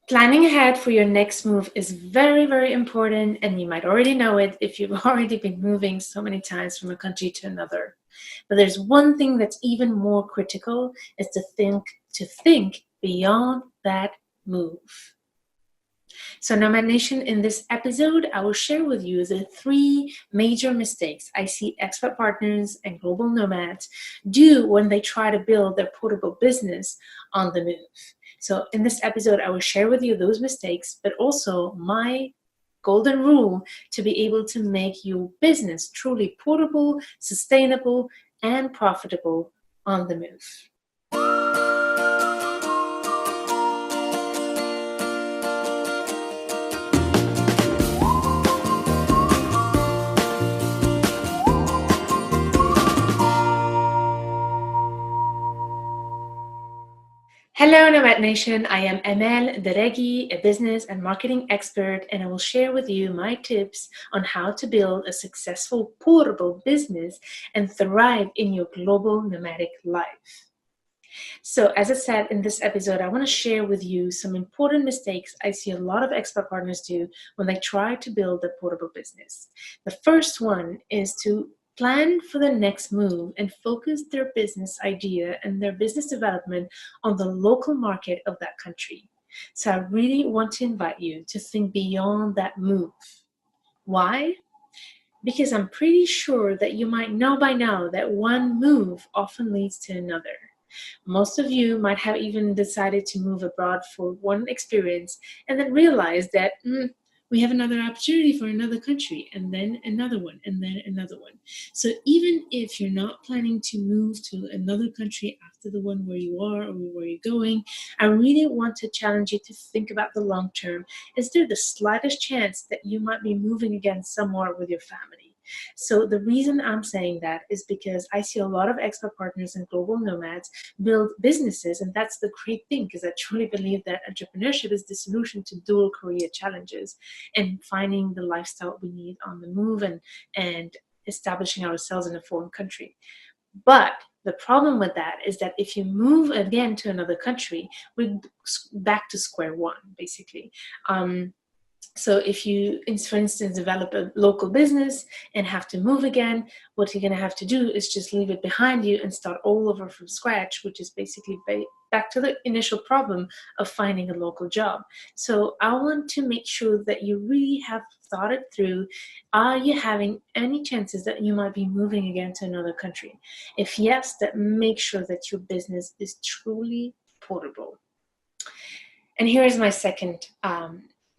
Planning ahead for your next move is very, very important, and you might already know it if you've already been moving so many times from a country to another. But there's one thing that's even more critical is to think beyond that move. So, Nomad Nation, in this episode, I will share with you the three major mistakes I see expat partners and global nomads do when they try to build their portable business on the move. So, in this episode, I will share with you those mistakes, but also my golden rule to be able to make your business truly portable, sustainable, and profitable on the move. Hello, Nomad Nation. I am Emel Deregi, a business and marketing expert, and I will share with you my tips on how to build a successful portable business and thrive in your global nomadic life. So, as I said in this episode, I want to share with you some important mistakes I see a lot of expat partners do when they try to build a portable business. The first one is to plan for the next move and focus their business idea and their business development on the local market of that country. So, I really want to invite you to think beyond that move. Why? Because I'm pretty sure that you might know by now that one move often leads to another. Most of you might have even decided to move abroad for one experience and then realize that we have another opportunity for another country, and then another one, and then another one. So even if you're not planning to move to another country after the one where you are or where you're going, I really want to challenge you to think about the long term. Is there the slightest chance that you might be moving again somewhere with your family? So the reason I'm saying that is because I see a lot of expat partners and global nomads build businesses, and that's the great thing, because I truly believe that entrepreneurship is the solution to dual career challenges and finding the lifestyle we need on the move and establishing ourselves in a foreign country. But the problem with that is that if you move again to another country, we're back to square one, basically. So if you, for instance, develop a local business and have to move again, what you're going to have to do is just leave it behind you and start all over from scratch, which is basically back to the initial problem of finding a local job. So I want to make sure that you really have thought it through. Are you having any chances that you might be moving again to another country? If yes, then make sure that your business is truly portable. And here is my second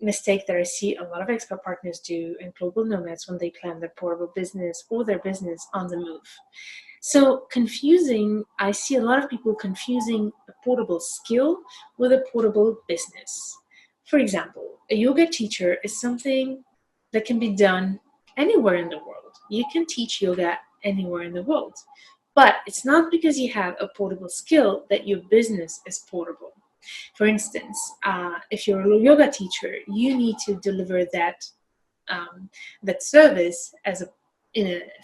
mistake that I see a lot of expat partners do and global nomads when they plan their portable business or their business on the move. So I see a lot of people confusing a portable skill with a portable business. For example, a yoga teacher is something that can be done anywhere in the world. You can teach yoga anywhere in the world. But it's not because you have a portable skill that your business is portable. For instance, if you're a yoga teacher, you need to deliver that service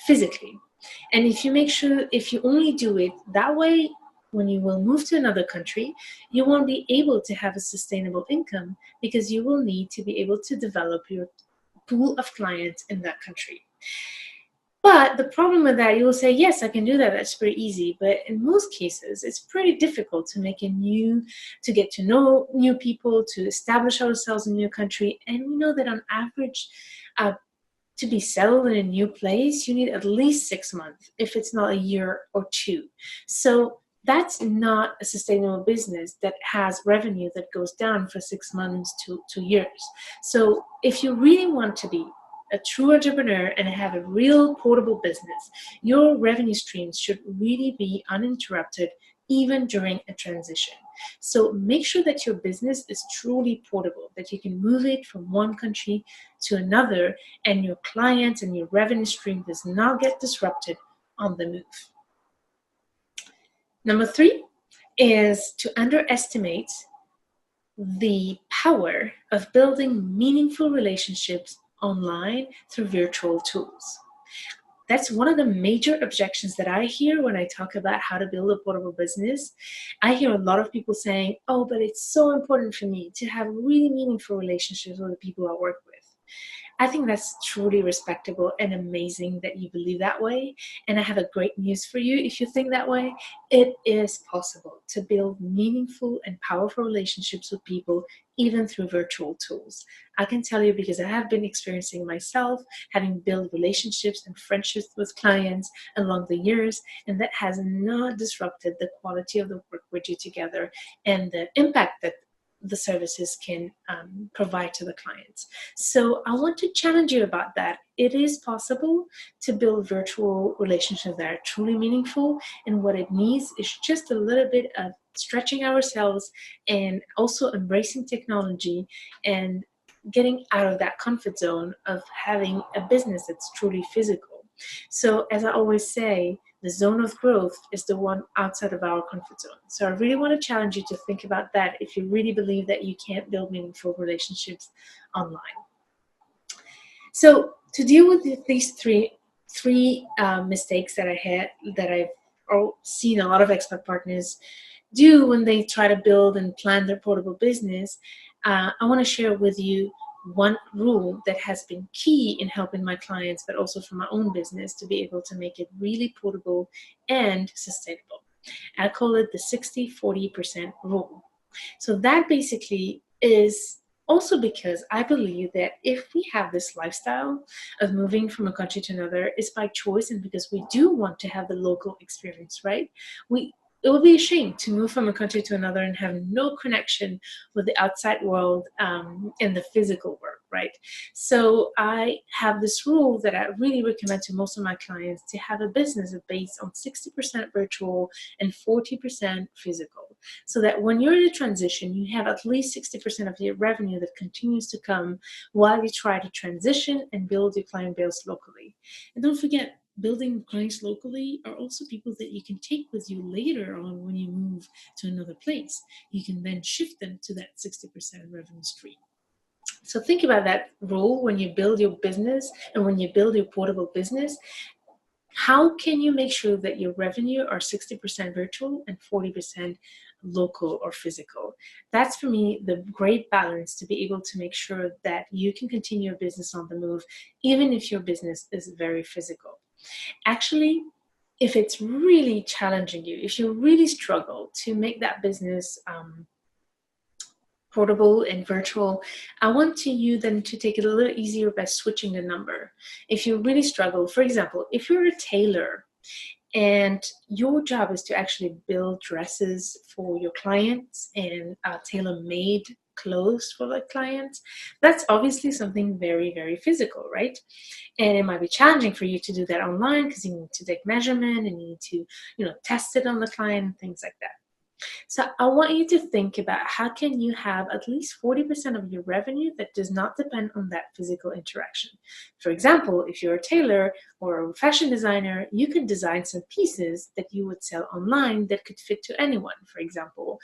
physically. And if you only do it that way, when you will move to another country, you won't be able to have a sustainable income because you will need to be able to develop your pool of clients in that country. But the problem with that, you will say, yes, I can do that. That's pretty easy. But in most cases, it's pretty difficult to get to know new people, to establish ourselves in a new country. And we know that on average, to be settled in a new place, you need at least 6 months, if it's not a year or two. So that's not a sustainable business that has revenue that goes down for 6 months to 2 years. So if you really want to be a true entrepreneur and have a real portable business, your revenue streams should really be uninterrupted even during a transition. So make sure that your business is truly portable, that you can move it from one country to another and your clients and your revenue stream does not get disrupted on the move. Number 3 is to underestimate the power of building meaningful relationships online through virtual tools. That's one of the major objections that I hear when I talk about how to build a portable business. I hear a lot of people saying, oh, but it's so important for me to have really meaningful relationships with the people I work with. I think that's truly respectable and amazing that you believe that way. And I have a great news for you. If you think that way, it is possible to build meaningful and powerful relationships with people, even through virtual tools. I can tell you because I have been experiencing myself, having built relationships and friendships with clients along the years, and that has not disrupted the quality of the work we do together and the impact that the services can provide to the clients. So I want to challenge you about that. It is possible to build virtual relationships that are truly meaningful, and what it needs is just a little bit of stretching ourselves and also embracing technology and getting out of that comfort zone of having a business that's truly physical. So as I always say, the zone of growth is the one outside of our comfort zone. So I really want to challenge you to think about that if you really believe that you can't build meaningful relationships online. So to deal with these three mistakes that I've seen a lot of expat partners do when they try to build and plan their portable business, I want to share with you one rule that has been key in helping my clients, but also for my own business, to be able to make it really portable and sustainable. I call it the 60-40% rule. So that basically is also because I believe that if we have this lifestyle of moving from a country to another, it's by choice and because we do want to have the local experience, right? It would be a shame to move from a country to another and have no connection with the outside world and the physical world, right? So I have this rule that I really recommend to most of my clients to have a business based on 60% virtual and 40% physical, so that when you're in a transition, you have at least 60% of your revenue that continues to come while you try to transition and build your client base locally. And don't forget, building clients locally are also people that you can take with you later on when you move to another place. You can then shift them to that 60% revenue stream. So think about that rule when you build your business and when you build your portable business. How can you make sure that your revenue are 60% virtual and 40% local or physical? That's for me the great balance to be able to make sure that you can continue your business on the move, even if your business is very physical. Actually, if it's really challenging you, if you really struggle to make that business portable and virtual, I want you then to take it a little easier by switching the number. If you really struggle, for example, if you're a tailor and your job is to actually build dresses for your clients and tailor-made clothes for the clients, that's obviously something very, very physical, right? And it might be challenging for you to do that online because you need to take measurement and you need to, test it on the client and things like that. So I want you to think about how can you have at least 40% of your revenue that does not depend on that physical interaction. For example, if you're a tailor or a fashion designer, you could design some pieces that you would sell online that could fit to anyone. For example,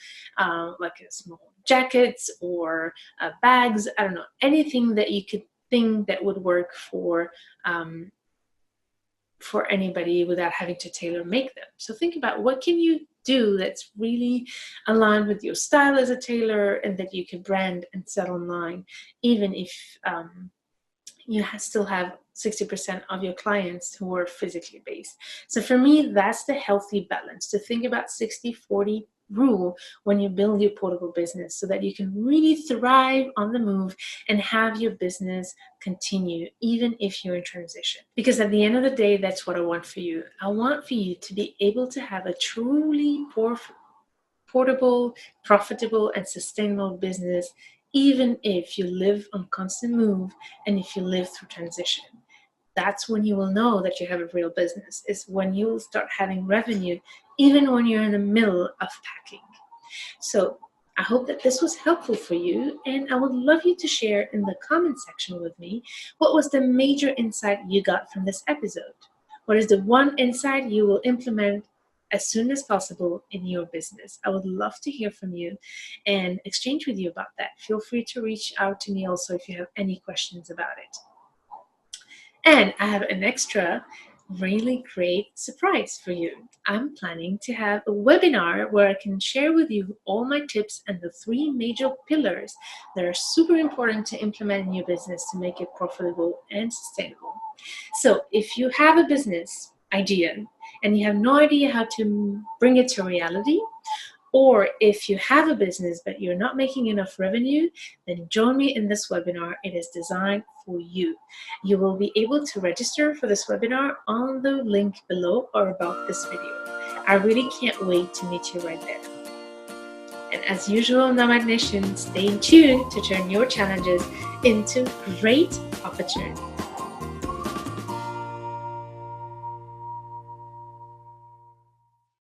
like a small jackets or bags, I don't know, anything that you could think that would work for anybody without having to tailor make them. So think about what can you do that's really aligned with your style as a tailor and that you can brand and sell online, even if you still have 60% of your clients who are physically based. So for me, that's the healthy balance, to think about 60-40 rule when you build your portable business so that you can really thrive on the move and have your business continue even if you're in transition. Because at the end of the day, that's what I want for you. I want for you to be able to have a truly portable, profitable, and sustainable business, even if you live on constant move and if you live through transition. That's when you will know that you have a real business, is when you will start having revenue, even when you're in the middle of packing. So I hope that this was helpful for you, and I would love you to share in the comment section with me what was the major insight you got from this episode. What is the one insight you will implement as soon as possible in your business? I would love to hear from you and exchange with you about that. Feel free to reach out to me also if you have any questions about it. And I have an extra. really great surprise for you. I'm planning to have a webinar where I can share with you all my tips and the 3 major pillars that are super important to implement in your business to make it profitable and sustainable. So if you have a business idea and you have no idea how to bring it to reality, or if you have a business but you're not making enough revenue, then join me in this webinar. It is designed for you. You will be able to register for this webinar on the link below or about this video. I really can't wait to meet you right there. And as usual, Nomad Nation, stay tuned to turn your challenges into great opportunities.